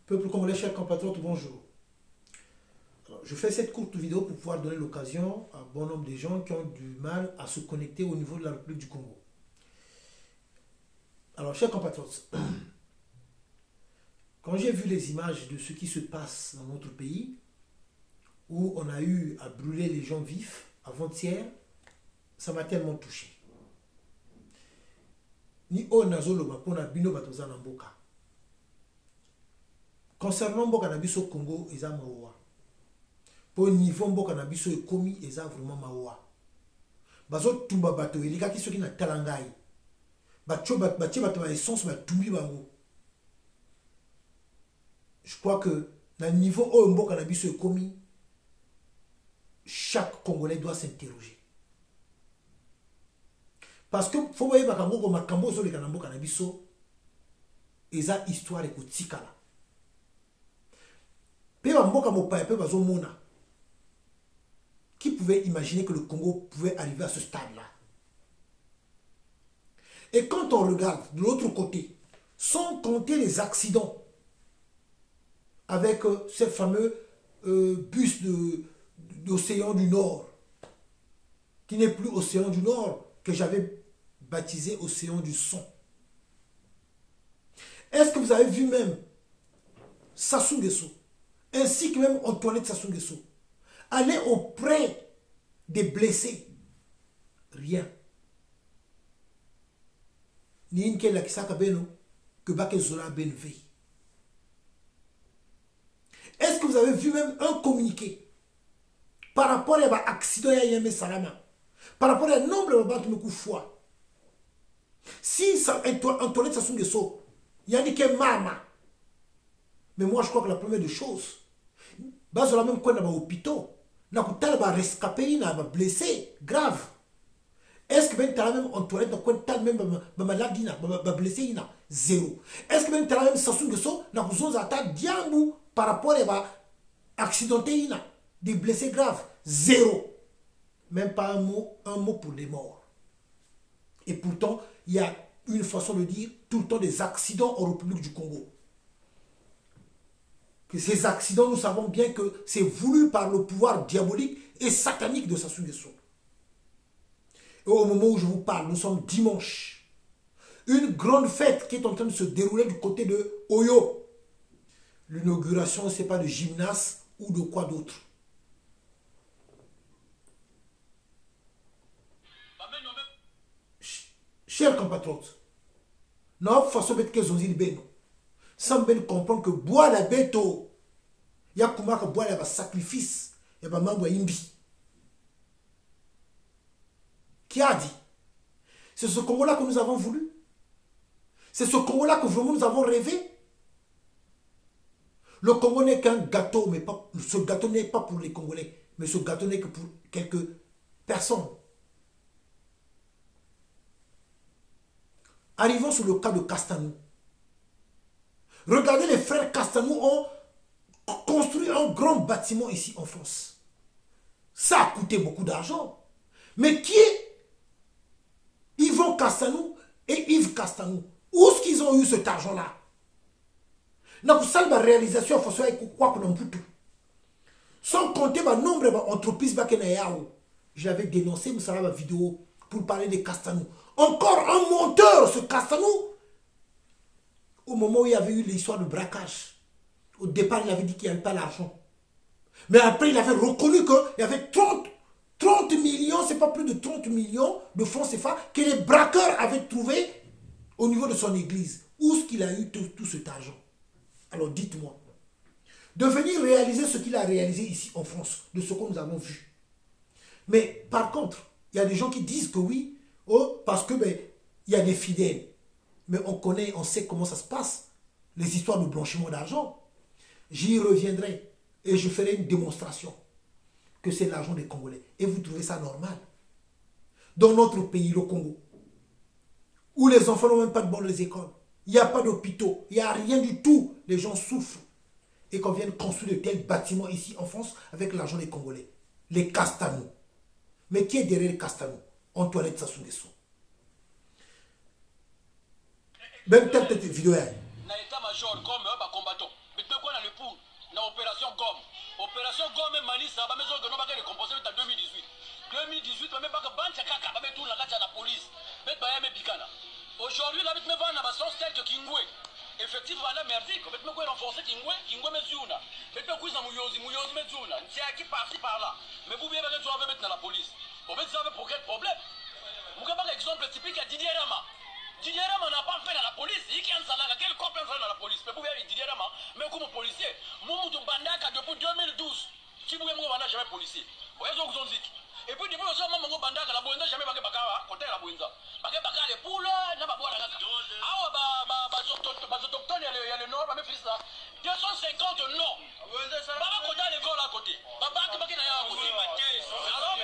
Peuple congolais, chers compatriotes, bonjour. Alors, je fais cette courte vidéo pour pouvoir donner l'occasion à bon nombre de gens qui ont du mal à se connecter au niveau de la République du Congo. Alors, chers compatriotes, quand j'ai vu les images de ce qui se passe dans notre pays, où on a eu à brûler les gens vifs avant-hier, ça m'a tellement touché. Ni o nazoloba pona bino batoza na mboka. Concernant mboka na biso Congo, eza mawa. Pour niveau mboka na biso ekomi eza vraiment mawa. Bazo tumba bato elika ki soki na talangai. Bacho batie bato ba essence ba tumbi bango. Je crois que na niveau o mboka na biso ekomi, chaque Congolais doit s'interroger. Parce que faut voyer bakango ko makambo zo le kana mboka na biso eza histoire ekotikala. Pe ba mboka mopaya pe bazo mona. Qui pouvait imaginer que le Congo pouvait arriver à ce stade-là? Et quand on regarde de l'autre côté, sans compter les accidents avec ces fameux bus d'Océan du Nord, qui n'est plus Océan du Nord, que j'avais baptisé Océan du Son. Est-ce que vous avez vu même Sassou Nguesso, ainsi que même Antoinette Sassou Nguesso, aller auprès des blessés? Rien. Ni une kela kisaka beno que bake zola benve. Est-ce que vous avez vu même un communiqué par rapport à l'accident ya Yeme Salama, par rapport à un nombre de bandes de fois? Si Antoinette Sassou Nguesso, il y a dit que mama. Mais moi je crois que la première des choses, bazola même quoi dans l'hôpital, na kutala ba rescapé na ba blessé grave. Est-ce que ben t'as même Antoinette na quoi tal même ba maladie na ba blessé ina zéro. Est-ce que ben t'as même Sassou Nguesso na kuzoza ata diambu par rapport à ba accidenté ina des blessés graves zéro. Même pas un mot pour les morts. Et pourtant, il y a une façon de dire tout le temps des accidents en République du Congo. Que ces accidents, nous savons bien que c'est voulu par le pouvoir diabolique et satanique de Sassou Nguesso. Et au moment où je vous parle, nous sommes dimanche. Une grande fête qui est en train de se dérouler du côté de Oyo. L'inauguration, ce n'est pas de gymnase ou de quoi d'autre. Chers compatriotes, notre façon de faire des choses, sans bien comprendre que boire la bête, il y a comment que boire le sacrifice, il y a membre imbi. Qui a dit? C'est ce Congo-là que nous avons voulu. C'est ce Congo-là que vraiment nous avons rêvé. Le Congo n'est qu'un gâteau, mais pas, ce gâteau n'est pas pour les Congolais, mais ce gâteau n'est que pour quelques personnes. Arrivons sur le cas de Castanou. Regardez, les frères Castanou ont construit un grand bâtiment ici en France. Ça a coûté beaucoup d'argent. Mais qui est Yvon Castanou et Yves Castanou? Où est-ce qu'ils ont eu cet argent-là? La réalisation, sans compter le nombre d'entreprises. J'avais dénoncé ma vidéo pour parler de Castanou. Encore un monteur, ce Castanou. Au moment où il y avait eu l'histoire de braquage, au départ, il avait dit qu'il n'y avait pas l'argent. Mais après, il avait reconnu qu'il y avait 30 millions, c'est pas plus de 30 millions de francs CFA que les braqueurs avaient trouvé au niveau de son église. Où est-ce qu'il a eu tout cet argent? Alors dites-moi, de venir réaliser ce qu'il a réalisé ici en France, de ce que nous avons vu. Mais par contre, il y a des gens qui disent que oui, oh, parce que il y a des fidèles. Mais on connaît, on sait comment ça se passe, les histoires de blanchiment d'argent. J'y reviendrai et je ferai une démonstration que c'est l'argent des Congolais. Et vous trouvez ça normal? Dans notre pays, le Congo, où les enfants n'ont même pas de bonnes écoles, il n'y a pas d'hôpitaux, il n'y a rien du tout, les gens souffrent. Et qu'on vienne construire de tels bâtiments ici en France avec l'argent des Congolais. Les Castanou. Mais qui est derrière les Castanou? Antoinette Sassou Nguesso. Même peut-être vidéo. Na état-major comme combattant. Maintenant, quoi, dans le pool, dans l'opération GOM. Opération GOM, Manissa, va mettre le composé en 2018. 2018, on va mettre Banchakaka, va mettre tout la police. Mettre Bayame Bikana. Aujourd'hui, là, on va mettre son style de Kingwe. Effectivement, là, merdique. Maintenant, on va renforcer Kingwe, Kingwe Mezuna. Maintenant, on va Mouyozi Mezuna. C'est qui par-ci par-là. Mais vous pouvez mettre dans la police. Vous pouvez savoir pour quel problème. Vous avez un exemple typique à Didier Rama. Didier Rama n'a pas fait dans la police. Il y a un salaire. Quel corps peut faire dans la police? Mais vous voyez Didier Rama, mais comme policier. Moumou Bandaka depuis 2012. Si vous voulez, moi, je jamais policier. Vous voyez ce que vous dites. Et puis, depuis aussi, moi, Bandaka, la Boinza, jamais pas Bakara, côté la Boinza. Bakara, les poules, n'a pas boire la caca. Ah, autochtone, il y a le nord, mais fils là. 250 non. Baba Kota, l'école à côté. Baba Kota, à côté. Alors,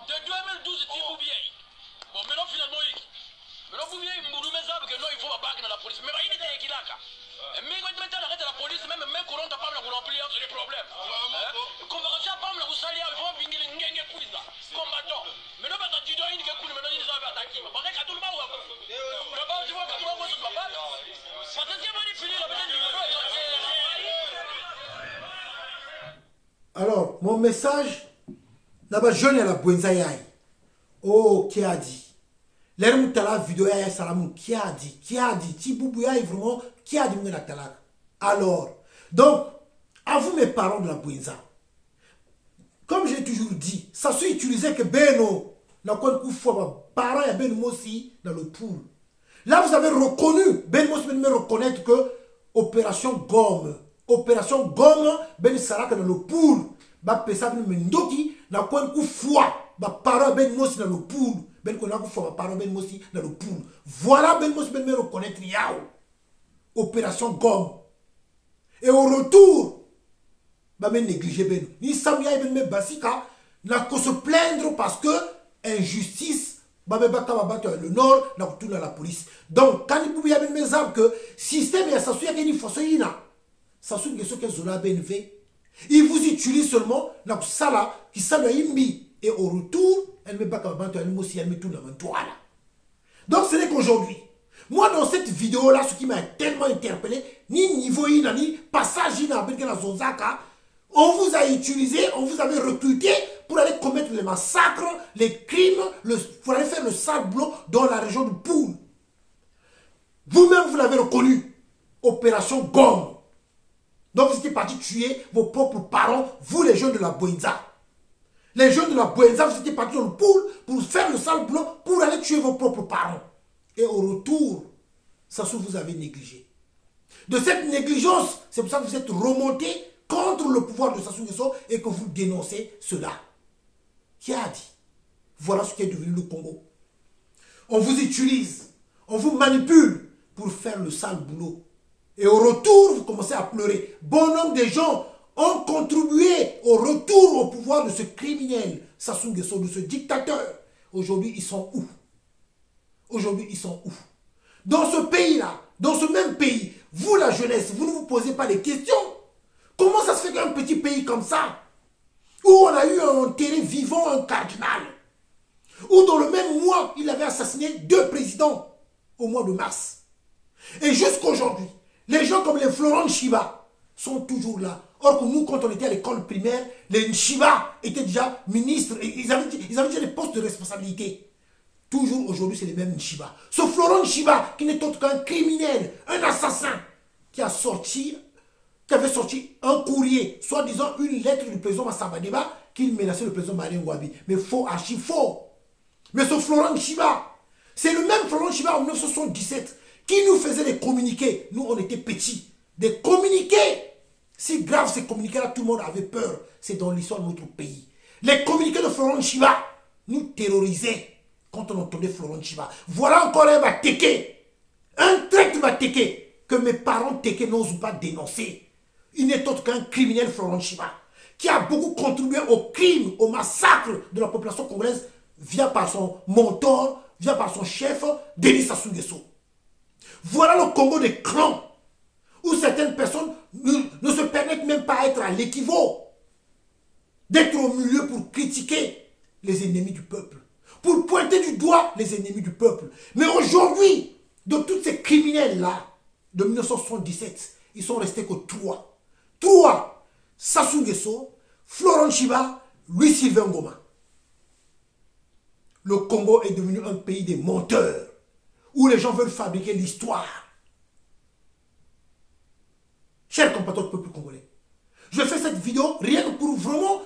de 2012, bon, maintenant finalement, il faut pas dans la police. Mais il était qui là. Mais quand tu mets la police, même courant, t'as pas le remplir, c'est le problème. Convocation, pas le salir, il faut venir une quiz là. Combattant. Mais non, tu dois une coup, maintenant ils ont attaqué. Parce que tout le monde, là-bas, tu vois, quand tu vois, c'est pas mal. Parce que c'est manipulé, la peine du Alors, mon message, d'abord, jeune à la Bouenzaïaï. Oh, qui a dit? L'air la vidéo, qui a dit? Tiboubouya, vraiment, qui a dit? Alors, donc, à vous, mes parents de la Bouenza, comme j'ai toujours dit, ça se utilisait que Beno, la quoi de fois, parents et Ben aussi dans le pool. Là, vous avez reconnu, Ben Mos me reconnaître que Opération Gomme, Ben Sarak dans le pool, ba pesa ben mendoki, na quoi de fois, ba parents Ben Mos dans le pool, Ben Kona fois, ba parents Ben Mos dans le pool. Voilà Ben Mos me reconnaître Yao. Opération Gomme. Et au retour, bah me négliger ben ni samia ben me basika n'a qu'à se plaindre parce que injustice bah me baka battre le nord n'a tout dans la police. Donc quand il pouvait ben mes âmes que système et ça suit qu'il faut ina ça suit que ce que zola ben fait il vous utilise seulement n'a ça là qui ça le imbi et au retour elle me baka battre elle aussi elle me tout dans mon toile. Donc ce n'est qu'aujourd'hui moi, dans cette vidéo-là, ce qui m'a tellement interpellé, ni niveau ina, ni passage ina, avec la Zonzaka, on vous a utilisé, on vous avait recruté pour aller commettre les massacres, les crimes, pour aller faire le sale boulot dans la région du Poul. Vous-même, vous l'avez reconnu. Opération Gomme. Donc, vous étiez parti tuer vos propres parents, vous les jeunes de la Bouenza. Les jeunes de la Bouenza, vous étiez partis dans le Poul pour faire le sale boulot, pour aller tuer vos propres parents. Et au retour, ça se vous avez négligé. De cette négligence, c'est pour ça que vous êtes remonté contre le pouvoir de Sassou Nguesso et que vous dénoncez cela. Qui a dit? Voilà ce qui est devenu le Congo. On vous utilise, on vous manipule pour faire le sale boulot. Et au retour, vous commencez à pleurer. Bon nombre de gens ont contribué au retour au pouvoir de ce criminel Sassou Nguesso, de ce dictateur. Aujourd'hui, ils sont où? Aujourd'hui, ils sont où? Dans ce pays-là, dans ce même pays, vous, la jeunesse, vous ne vous posez pas les questions. Comment ça se fait qu'un petit pays comme ça, où on a eu un enterré vivant un cardinal, où dans le même mois, il avait assassiné 2 présidents au mois de mars. Et jusqu'aujourd'hui, les gens comme les Florent Nchiba sont toujours là. Or que nous, quand on était à l'école primaire, les Nchiba étaient déjà ministres, et ils avaient déjà des postes de responsabilité. Toujours aujourd'hui, c'est les mêmes Nchiba. Ce Florent Nchiba, qui n'est autre qu'un criminel, un assassin, qui avait sorti un courrier, soi-disant une lettre du président Massabadeba, qu'il menaçait le président Marien Ngouabi. Mais faux, archi faux. Mais ce Florent Nchiba, c'est le même Florent Nchiba en 1977, qui nous faisait des communiqués. Nous, on était petits. Des communiqués. Si grave ces communiqués-là, tout le monde avait peur. C'est dans l'histoire de notre pays. Les communiqués de Florent Nchiba nous terrorisaient. Quand on entendait Florent Nchiba. Voilà encore un Bateke. Un traître Bateke que mes parents Teke n'osent pas dénoncer. Il n'est autre qu'un criminel Florent Nchiba qui a beaucoup contribué au crime, au massacre de la population congolaise via par son mentor, via par son chef, Denis Sassou Nguesso. Voilà le Congo des clans, où certaines personnes ne se permettent même pas d'être à l'équivalent, d'être au milieu pour critiquer les ennemis du peuple, pour pointer du doigt les ennemis du peuple. Mais aujourd'hui, de tous ces criminels-là, de 1977, ils sont restés que trois. Trois, Sassou Nguesso, Florent Chiba, Louis-Sylvain Ngoma. Le Congo est devenu un pays des menteurs, où les gens veulent fabriquer l'histoire. Chers compatriotes peuple congolais, je fais cette vidéo rien que pour vraiment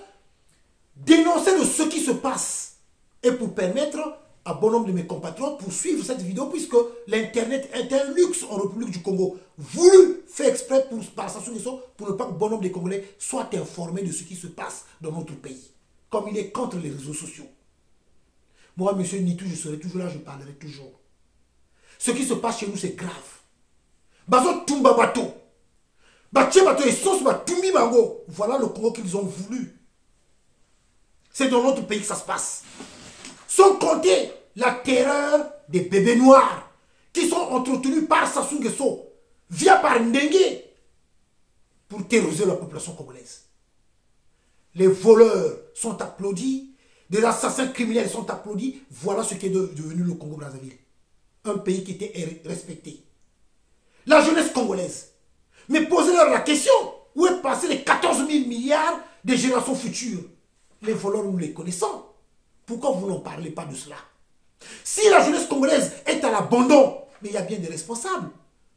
dénoncer de ce qui se passe et pour permettre à bon nombre de mes compatriotes pour suivre cette vidéo, puisque l'internet est un luxe en République du Congo, voulu, fait exprès par Sassou Nguesso pour ne pas que bon nombre de Congolais soient informés de ce qui se passe dans notre pays, comme il est contre les réseaux sociaux. Moi, monsieur Nitou, je serai toujours là, je parlerai toujours. Ce qui se passe chez nous, c'est grave. Bazo Tumba Bato. Baché Bato et Sos Batumbi Bango. Voilà le Congo qu'ils ont voulu. C'est dans notre pays que ça se passe. Sans compter la terreur des bébés noirs qui sont entretenus par Sassou Nguesso via par Ndengue pour terroriser la population congolaise. Les voleurs sont applaudis. Des assassins criminels sont applaudis. Voilà ce qui est devenu le Congo-Brazzaville. Un pays qui était respecté. La jeunesse congolaise. Mais posez-leur la question. Où est passé les 14 000 milliards des générations futures? Les voleurs, nous les connaissons. Pourquoi vous n'en parlez pas de cela? Si la jeunesse congolaise est à l'abandon, mais il y a bien des responsables.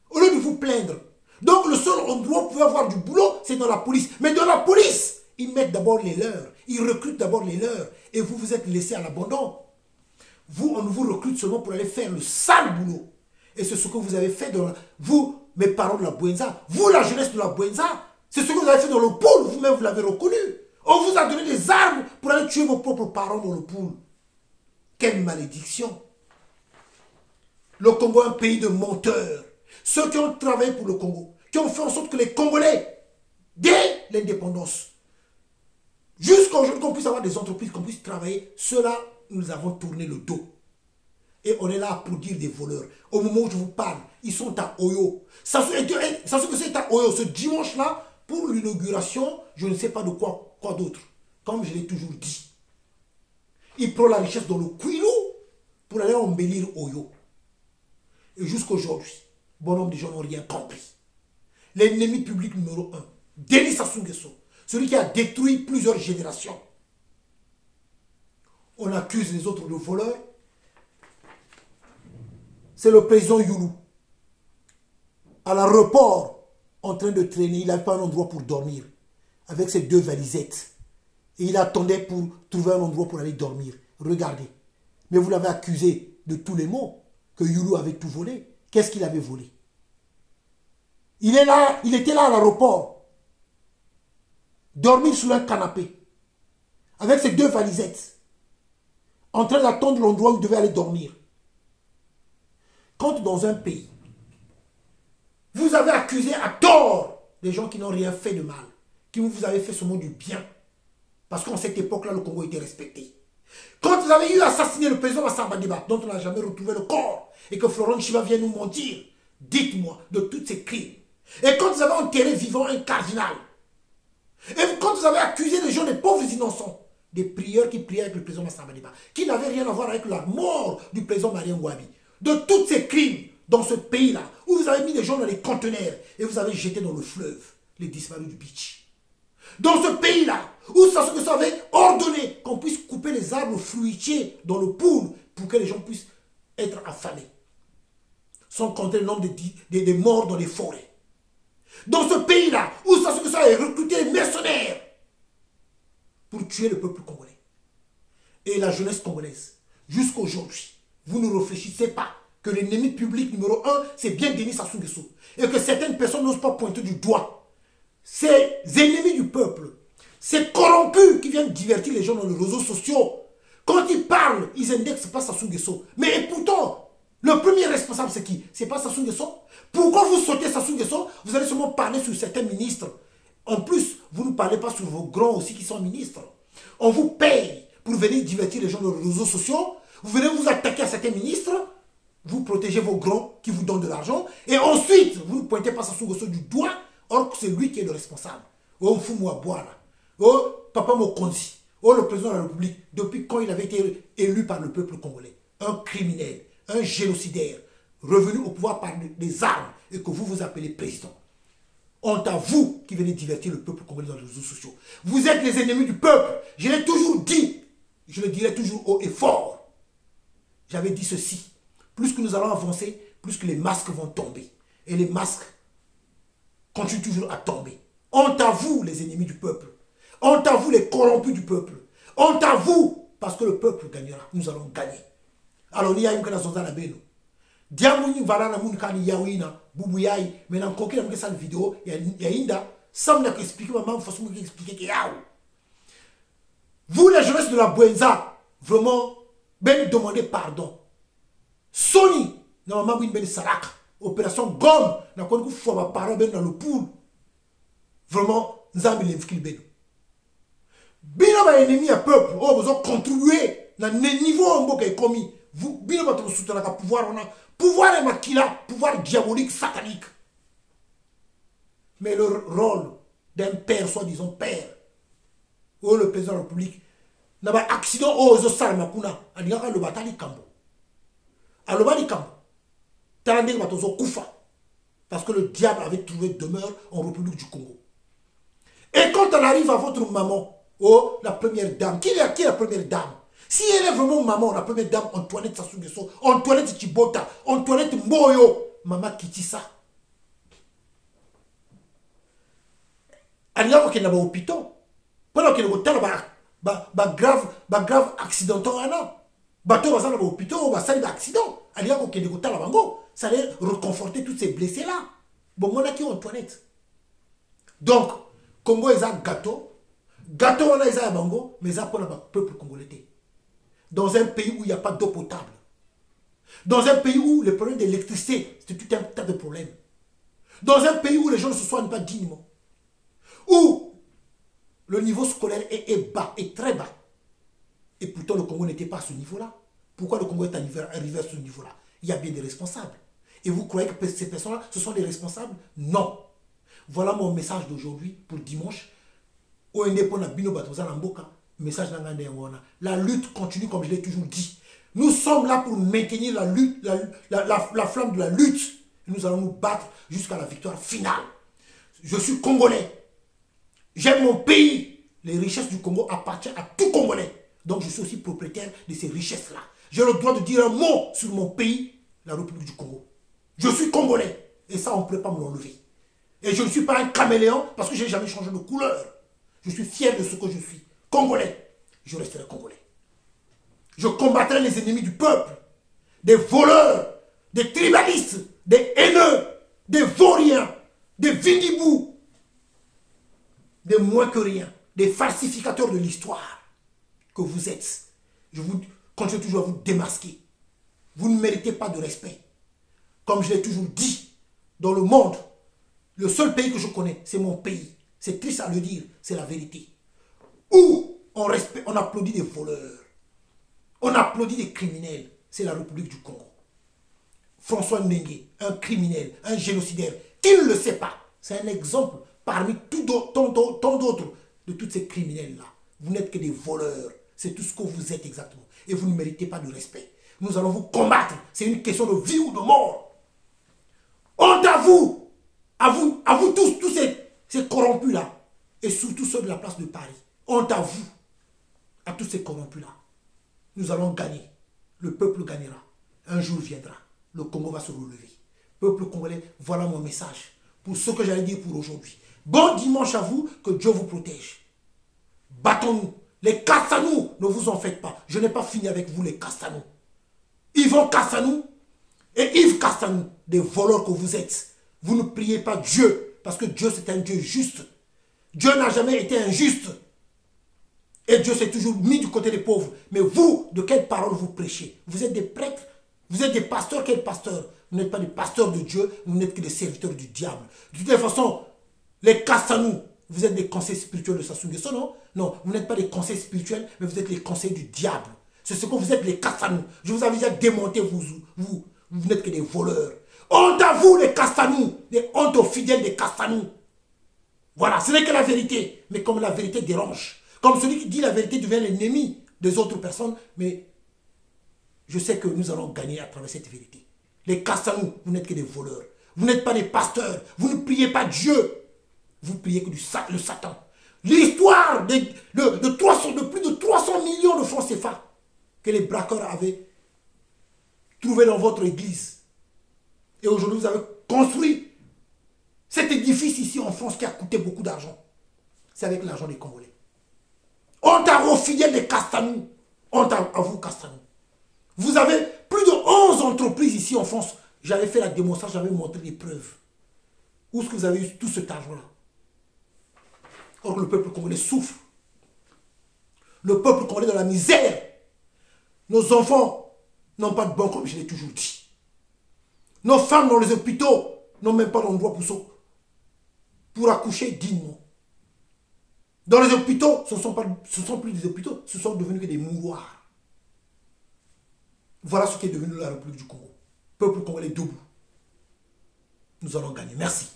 Au lieu de vous plaindre. Donc le seul endroit où vous pouvez avoir du boulot, c'est dans la police. Mais dans la police, ils mettent d'abord les leurs. Ils recrutent d'abord les leurs. Et vous vous êtes laissés à l'abandon. Vous, on vous recrute seulement pour aller faire le sale boulot. Et c'est ce que vous avez fait dans vous, mes parents de la Bouenza. Vous, la jeunesse de la Bouenza, c'est ce que vous avez fait dans le pool. Vous-même, vous l'avez reconnu. On vous a donné des armes pour aller tuer vos propres parents dans le pool. Quelle malédiction. Le Congo est un pays de menteurs. Ceux qui ont travaillé pour le Congo, qui ont fait en sorte que les Congolais, dès l'indépendance, jusqu'à aujourd'hui qu'on puisse avoir des entreprises, qu'on puisse travailler, ceux-là, nous avons tourné le dos. Et on est là pour dire des voleurs. Au moment où je vous parle, ils sont à Oyo. Ça se que c'est à Oyo ce dimanche-là pour l'inauguration, je ne sais pas de quoi d'autre. Comme je l'ai toujours dit. Ils prennent la richesse dans le Kouilou pour aller embellir Oyo. Et jusqu'aujourd'hui, bon nombre de gens n'ont rien compris. L'ennemi public numéro 1, Denis Sassou Nguesso, celui qui a détruit plusieurs générations. On accuse les autres de voleurs. C'est le président Youlou. À l'aéroport, en train de traîner, il n'avait pas un endroit pour dormir. Avec ses deux valisettes. Et il attendait pour trouver un endroit pour aller dormir. Regardez. Mais vous l'avez accusé de tous les maux. Que Youlou avait tout volé. Qu'est-ce qu'il avait volé? Il était là à l'aéroport. Dormir sur un canapé. Avec ses deux valisettes. En train d'attendre l'endroit où il devait aller dormir. Quand dans un pays, vous avez accusé à tort des gens qui n'ont rien fait de mal, qui vous avez fait seulement du bien, parce qu'en cette époque-là, le Congo était respecté. Quand vous avez eu à assassiner le président Massamba Diba, dont on n'a jamais retrouvé le corps, et que Florent Chiba vient nous mentir, dites-moi de tous ces crimes. Et quand vous avez enterré vivant un cardinal, et quand vous avez accusé des gens, des pauvres innocents, des prieurs qui priaient avec le président Massamba Diba, qui n'avaient rien à voir avec la mort du président Marien Ngouabi, de tous ces crimes dans ce pays-là, où vous avez mis des gens dans les conteneurs et vous avez jeté dans le fleuve les disparus du beach. Dans ce pays-là, où ça avait ordonné qu'on puisse couper les arbres fruitiers dans le pool pour que les gens puissent être affamés. Sans compter le nombre de morts dans les forêts. Dans ce pays-là, où ça avait recruté les mercenaires pour tuer le peuple congolais. Et la jeunesse congolaise, jusqu'à aujourd'hui, vous ne réfléchissez pas que l'ennemi public numéro 1, c'est bien Denis Sassou Nguesso. Et que certaines personnes n'osent pas pointer du doigt. Ces ennemis du peuple, ces corrompus qui viennent divertir les gens dans les réseaux sociaux. Quand ils parlent, ils indexent pas Sassou Nguesso. Mais pourtant, le premier responsable c'est qui? C'est pas Sassou Nguesso. Pourquoi vous sautez Sassou Nguesso? Vous allez seulement parler sur certains ministres. En plus, vous ne parlez pas sur vos grands aussi qui sont ministres. On vous paye pour venir divertir les gens dans les réseaux sociaux. Vous venez vous attaquer à certains ministres. Vous protégez vos grands qui vous donnent de l'argent. Et ensuite, vous ne pointez pas Sassou Nguesso du doigt. Or que c'est lui qui est le responsable. Oh, Mfumu Abouara. Oh, Papa Mokonzi. Oh, le président de la République. Depuis quand il avait été élu par le peuple congolais? Un criminel, un génocidaire, revenu au pouvoir par des armes et que vous vous appelez président. Honte à vous qui venez divertir le peuple congolais dans les réseaux sociaux. Vous êtes les ennemis du peuple. Je l'ai toujours dit. Je le dirai toujours haut et fort. J'avais dit ceci. Plus que nous allons avancer, plus que les masques vont tomber. Et les masques continuent toujours à tomber. Honte à vous, les ennemis du peuple. Honte à vous, les corrompus du peuple. Honte à vous, parce que le peuple gagnera. Nous allons gagner. Alors, il y a une chose la beno. Diamouni varana munkani yawina bubuyai. Maintenant, quand il a cette vidéo, il y a Inda. Ça me l'a expliqué, maman, il faut que expliquer que yaou. Vous, la jeunesse de la Buenza, vraiment, ben demandez pardon. Sony, normalement, une belle sarak. Opération gomme, n'a pas de fois ma parole ben dans le pool. Vraiment, nous avons l'infil ben. Bien ma ennemi à peuple, oh, vous avez contribué dans le niveau en qui est commis. Vous, bien votre soutien à pouvoir, on a pouvoir et maquila, pouvoir diabolique, satanique. Mais le rôle d'un père, soi-disant père, oh, le président de la République, n'a pas accident, oh, ils ont ça, ma kuna, à dire le bataille cambo. À le bataille cambo. Tarandé Matozo Koufa. Parce que le diable avait trouvé demeure en République du Congo. Et quand on arrive à votre maman, oh, la première dame, qui est la première dame? Si elle est vraiment maman, la première dame, Antoinette Sassou Nguesso, Antoinette Chibota, Antoinette Mboyo, maman Kitissa. Elle n'y a aucun hôpital. Pendant qu'elle est grave accidental, bateau va au hôpital, va salir d'accident. Elle n'y a aucun hôpital. Ça allait reconforter tous ces blessés-là. Bon, on a qui Antoinette. Donc, Congo est un gâteau. Gâteau, on a un bango, mais ça pour le peuple congolais. Dans un pays où il n'y a pas d'eau potable. Dans un pays où le problème d'électricité, c'est tout un tas de problèmes. Dans un pays où les gens ne se soignent pas dignement. Où le niveau scolaire est bas, est très bas. Et pourtant, le Congo n'était pas à ce niveau-là. Pourquoi le Congo est arrivé à ce niveau-là? Il y a bien des responsables. Et vous croyez que ces personnes-là, ce sont des responsables? Non. Voilà mon message d'aujourd'hui pour dimanche. Message la lutte continue comme je l'ai toujours dit. Nous sommes là pour maintenir la lutte, la flamme de la lutte. Nous allons nous battre jusqu'à la victoire finale. Je suis congolais. J'aime mon pays. Les richesses du Congo appartiennent à tout Congolais. Donc je suis aussi propriétaire de ces richesses-là. J'ai le droit de dire un mot sur mon pays, la République du Congo. Je suis congolais. Et ça, on ne peut pas me l'enlever. Et je ne suis pas un caméléon parce que je n'ai jamais changé de couleur. Je suis fier de ce que je suis. Congolais. Je resterai congolais. Je combattrai les ennemis du peuple. Des voleurs, des tribalistes, des haineux, des vauriens, des vindibous, des moins que rien, des falsificateurs de l'histoire que vous êtes. Je vous continue toujours à vous démasquer. Vous ne méritez pas de respect. Comme je l'ai toujours dit, dans le monde, le seul pays que je connais, c'est mon pays. C'est triste à le dire, c'est la vérité. Où on applaudit des voleurs, on applaudit des criminels, c'est la République du Congo. François Ndengue, un criminel, un génocidaire, qui ne le sait pas. C'est un exemple parmi tant d'autres de tous ces criminels-là. Vous n'êtes que des voleurs. C'est tout ce que vous êtes exactement. Et vous ne méritez pas de respect. Nous allons vous combattre. C'est une question de vie ou de mort. Honte à vous. À vous tous ces corrompus-là. Et surtout ceux de la place de Paris. Honte à vous. À tous ces corrompus-là. Nous allons gagner. Le peuple gagnera. Un jour viendra. Le Congo va se relever. Peuple congolais, voilà mon message. Pour ce que j'allais dire pour aujourd'hui. Bon dimanche à vous. Que Dieu vous protège. Battons-nous. Les Kassanou, ne vous en faites pas. Je n'ai pas fini avec vous, les Kassanou. Yvon Kassanou et Yves Kassanou, des voleurs que vous êtes. Vous ne priez pas Dieu, parce que Dieu c'est un Dieu juste. Dieu n'a jamais été injuste. Et Dieu s'est toujours mis du côté des pauvres. Mais vous, de quelle parole vous prêchez? Vous êtes des prêtres, vous êtes des pasteurs. Quel pasteur? Vous n'êtes pas des pasteurs de Dieu, vous n'êtes que des serviteurs du diable. De toute façon, les Kassanou, vous êtes des conseils spirituels de Sassou Nguesso, non? Non, vous n'êtes pas des conseils spirituels, mais vous êtes les conseils du diable. C'est ce que vous êtes, les Castanou. Je vous avais déjà démonté, vous n'êtes que des voleurs. Honte à vous, les Castanou. Honte aux fidèles des Castanou. Voilà, ce n'est que la vérité. Mais comme la vérité dérange, comme celui qui dit la vérité devient l'ennemi des autres personnes, mais je sais que nous allons gagner à travers cette vérité. Les Castanou, vous n'êtes que des voleurs. Vous n'êtes pas des pasteurs. Vous ne priez pas Dieu. Vous priez que le Satan. L'histoire de plus de 300 millions de francs CFA que les braqueurs avaient trouvé dans votre église. Et aujourd'hui, vous avez construit cet édifice ici en France qui a coûté beaucoup d'argent. C'est avec l'argent des Congolais. Honte à vos fidèles des Castanou. Honte à vous, Castanou. Vous avez plus de 11 entreprises ici en France. J'avais fait la démonstration, j'avais montré les preuves. Où est-ce que vous avez eu tout cet argent-là? Or, le peuple congolais souffre. Le peuple congolais est dans la misère. Nos enfants n'ont pas de banque, comme je l'ai toujours dit. Nos femmes dans les hôpitaux n'ont même pas d'endroit pour accoucher dignement. Dans les hôpitaux, ce ne sont plus des hôpitaux, ce sont devenus que des mouroirs. Voilà ce qui est devenu la République du Congo. Peuple congolais debout. Nous allons gagner. Merci.